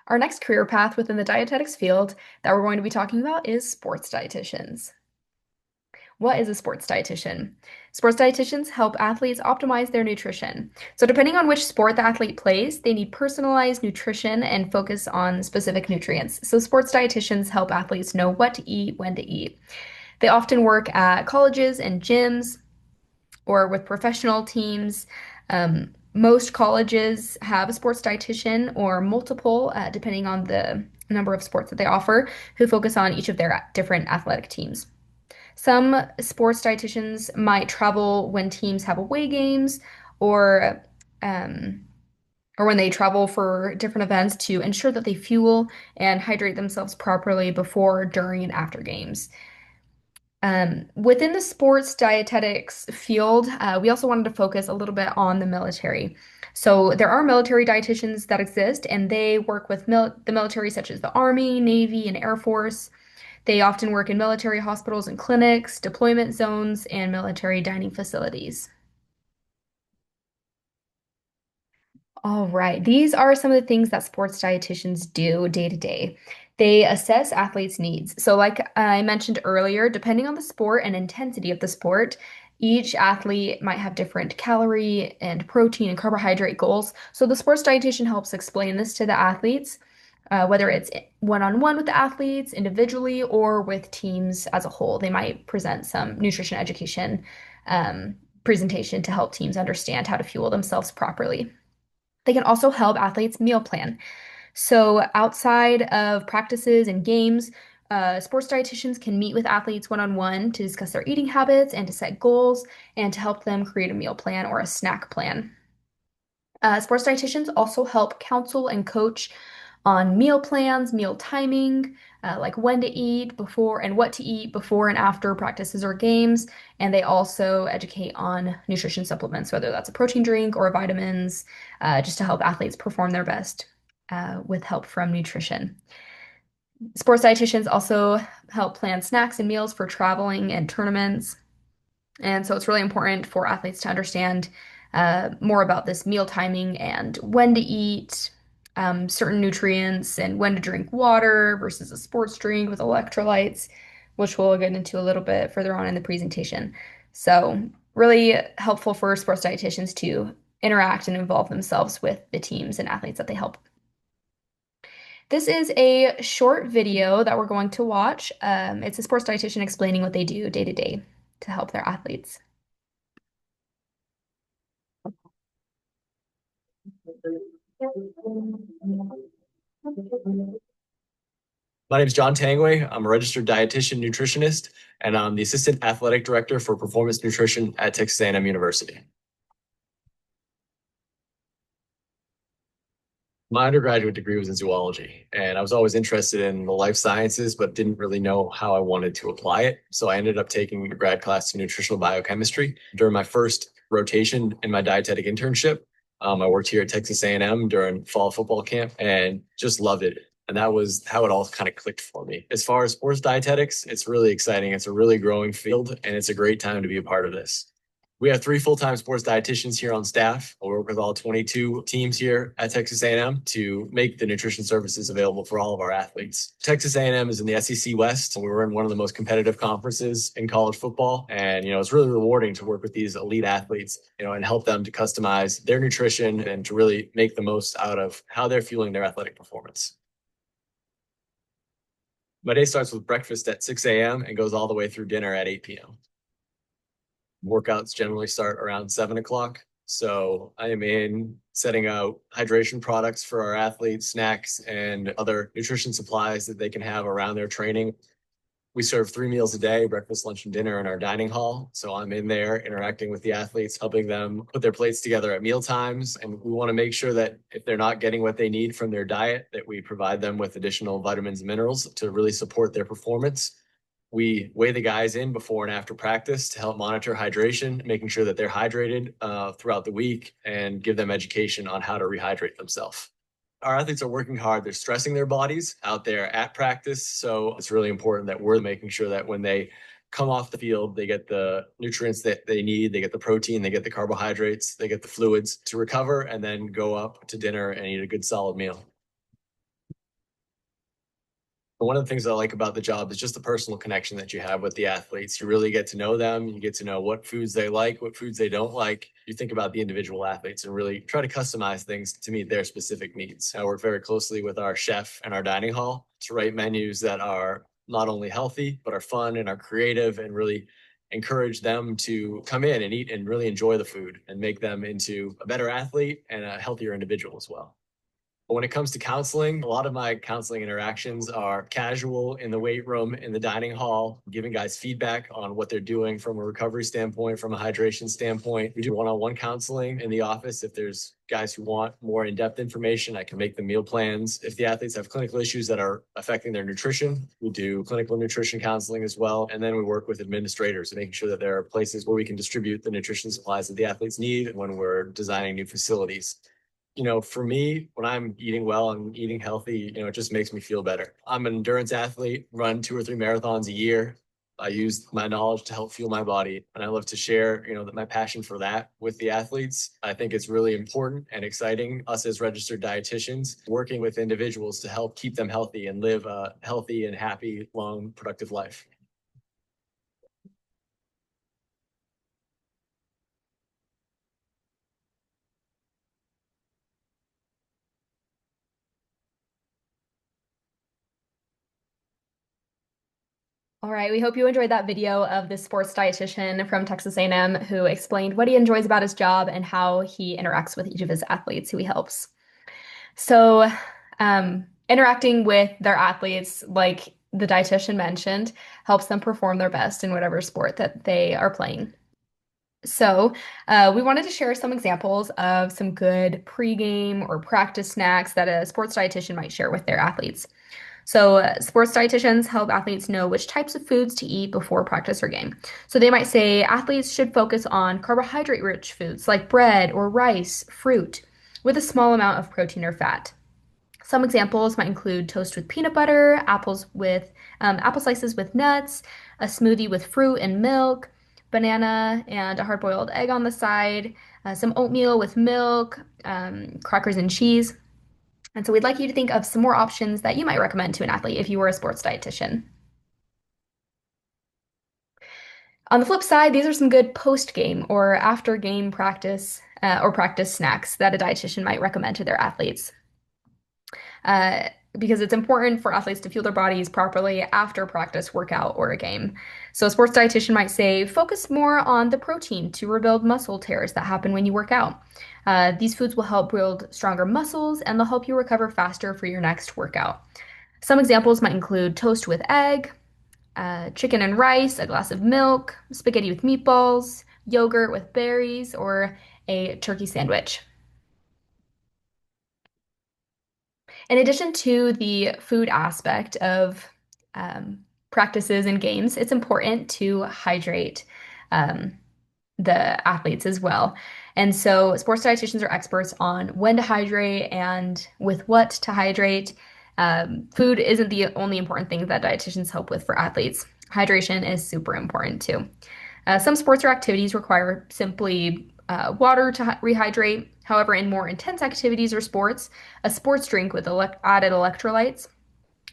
Our next career path within the dietetics field that we're going to be talking about is sports dietitians. What is a sports dietitian? Sports dietitians help athletes optimize their nutrition. So, depending on which sport the athlete plays, they need personalized nutrition and focus on specific nutrients. So, sports dietitians help athletes know what to eat, when to eat. They often work at colleges and gyms or with professional teams. Most colleges have a sports dietitian or multiple, depending on the number of sports that they offer, who focus on each of their different athletic teams. Some sports dietitians might travel when teams have away games or um, or when they travel for different events to ensure that they fuel and hydrate themselves properly before, during, and after games. Within the sports dietetics field, we also wanted to focus a little bit on the military. So there are military dietitians that exist, and they work with the military, such as the Army, Navy, and Air Force. They often work in military hospitals and clinics, deployment zones, and military dining facilities. All right. These are some of the things that sports dietitians do day to day. They assess athletes' needs. So, like I mentioned earlier, depending on the sport and intensity of the sport, each athlete might have different calorie and protein and carbohydrate goals. So, the sports dietitian helps explain this to the athletes, whether it's one-on-one with the athletes, individually, or with teams as a whole. They might present some nutrition education presentation to help teams understand how to fuel themselves properly. They can also help athletes meal plan. So, outside of practices and games, sports dietitians can meet with athletes one on one to discuss their eating habits and to set goals and to help them create a meal plan or a snack plan. Sports dietitians also help counsel and coach on meal plans, meal timing, like when to eat before and what to eat before and after practices or games. And they also educate on nutrition supplements, whether that's a protein drink or vitamins, just to help athletes perform their best with help from nutrition. Sports dietitians also help plan snacks and meals for traveling and tournaments. And so it's really important for athletes to understand more about this meal timing and when to eat certain nutrients and when to drink water versus a sports drink with electrolytes, which we'll get into a little bit further on in the presentation. So, really helpful for sports dietitians to interact and involve themselves with the teams and athletes that they help. This is a short video that we're going to watch. It's a sports dietitian explaining what they do day to day to help their athletes. My name is John Tangway. I'm a registered dietitian nutritionist, and I'm the assistant athletic director for performance nutrition at Texas A&M University. My undergraduate degree was in zoology, and I was always interested in the life sciences, but didn't really know how I wanted to apply it. So I ended up taking a grad class in nutritional biochemistry. During my first rotation in my dietetic internship, I worked here at Texas A&M during fall football camp and just loved it. And that was how it all kind of clicked for me. As far as sports dietetics, it's really exciting. It's a really growing field, and it's a great time to be a part of this. We have 3 full-time sports dietitians here on staff. We work with all 22 teams here at Texas A&M to make the nutrition services available for all of our athletes. Texas A&M is in the SEC West, and we were in one of the most competitive conferences in college football. And, it's really rewarding to work with these elite athletes, and help them to customize their nutrition and to really make the most out of how they're fueling their athletic performance. My day starts with breakfast at 6 a.m. and goes all the way through dinner at 8 p.m. Workouts generally start around 7 o'clock. So I am in setting out hydration products for our athletes, snacks, and other nutrition supplies that they can have around their training. We serve 3 meals a day, breakfast, lunch, and dinner in our dining hall. So I'm in there interacting with the athletes, helping them put their plates together at meal times. And we want to make sure that if they're not getting what they need from their diet, that we provide them with additional vitamins and minerals to really support their performance. We weigh the guys in before and after practice to help monitor hydration, making sure that they're hydrated throughout the week and give them education on how to rehydrate themselves. Our athletes are working hard. They're stressing their bodies out there at practice. So it's really important that we're making sure that when they come off the field, they get the nutrients that they need, they get the protein, they get the carbohydrates, they get the fluids to recover, and then go up to dinner and eat a good solid meal. But one of the things I like about the job is just the personal connection that you have with the athletes. You really get to know them. You get to know what foods they like, what foods they don't like. You think about the individual athletes and really try to customize things to meet their specific needs. I work very closely with our chef and our dining hall to write menus that are not only healthy, but are fun and are creative and really encourage them to come in and eat and really enjoy the food and make them into a better athlete and a healthier individual as well. But when it comes to counseling, a lot of my counseling interactions are casual in the weight room, in the dining hall, giving guys feedback on what they're doing from a recovery standpoint, from a hydration standpoint. We do one-on-one counseling in the office. If there's guys who want more in-depth information, I can make the meal plans. If the athletes have clinical issues that are affecting their nutrition, we do clinical nutrition counseling as well. And then we work with administrators, making sure that there are places where we can distribute the nutrition supplies that the athletes need when we're designing new facilities. For me, when I'm eating well and eating healthy, it just makes me feel better. I'm an endurance athlete, run 2 or 3 marathons a year. I use my knowledge to help fuel my body, and I love to share, my passion for that with the athletes. I think it's really important and exciting, us as registered dietitians, working with individuals to help keep them healthy and live a healthy and happy, long, productive life. All right, we hope you enjoyed that video of the sports dietitian from Texas A&M who explained what he enjoys about his job and how he interacts with each of his athletes who he helps. So, interacting with their athletes, like the dietitian mentioned, helps them perform their best in whatever sport that they are playing. So, we wanted to share some examples of some good pregame or practice snacks that a sports dietitian might share with their athletes. So, sports dietitians help athletes know which types of foods to eat before practice or game. So, they might say athletes should focus on carbohydrate rich foods like bread or rice, fruit, with a small amount of protein or fat. Some examples might include toast with peanut butter, apple slices with nuts, a smoothie with fruit and milk, banana and a hard-boiled egg on the side, some oatmeal with milk, crackers and cheese. And so we'd like you to think of some more options that you might recommend to an athlete if you were a sports dietitian. On the flip side, these are some good post-game or after-game practice or practice snacks that a dietitian might recommend to their athletes. uh, because it's important for athletes to fuel their bodies properly after practice, workout, or a game. So, a sports dietitian might say focus more on the protein to rebuild muscle tears that happen when you work out. These foods will help build stronger muscles and they'll help you recover faster for your next workout. Some examples might include toast with egg, chicken and rice, a glass of milk, spaghetti with meatballs, yogurt with berries, or a turkey sandwich. In addition to the food aspect of practices and games, it's important to hydrate um, the athletes as well. And so, sports dietitians are experts on when to hydrate and with what to hydrate. Food isn't the only important thing that dietitians help with for athletes. Hydration is super important too. Some sports or activities require simply water to rehydrate. However, in more intense activities or sports, a sports drink with added electrolytes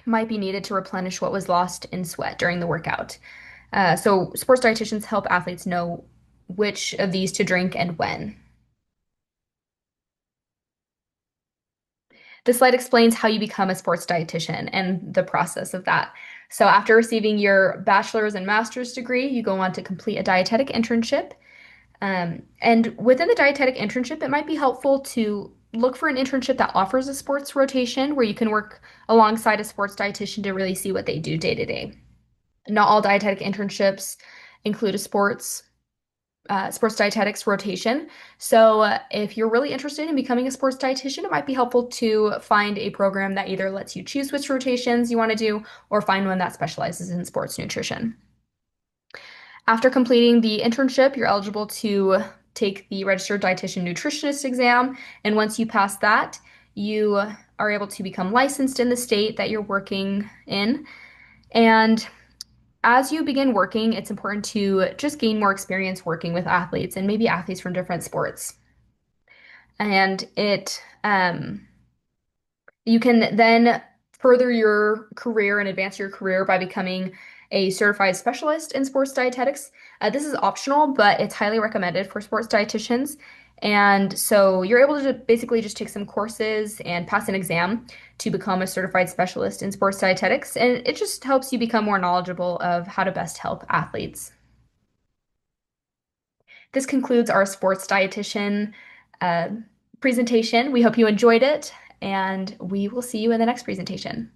might be needed to replenish what was lost in sweat during the workout. So, sports dietitians help athletes know which of these to drink and when. This slide explains how you become a sports dietitian and the process of that. So, after receiving your bachelor's and master's degree, you go on to complete a dietetic internship. And within the dietetic internship, it might be helpful to look for an internship that offers a sports rotation where you can work alongside a sports dietitian to really see what they do day to day. Not all dietetic internships include a sports dietetics rotation. So, if you're really interested in becoming a sports dietitian, it might be helpful to find a program that either lets you choose which rotations you want to do or find one that specializes in sports nutrition. After completing the internship, you're eligible to take the registered dietitian nutritionist exam. And once you pass that, you are able to become licensed in the state that you're working in. And as you begin working, it's important to just gain more experience working with athletes and maybe athletes from different sports. And you can then further your career and advance your career by becoming a certified specialist in sports dietetics. This is optional, but it's highly recommended for sports dietitians. And so you're able to basically just take some courses and pass an exam to become a certified specialist in sports dietetics. And it just helps you become more knowledgeable of how to best help athletes. This concludes our sports dietitian uh, presentation. We hope you enjoyed it, and we will see you in the next presentation.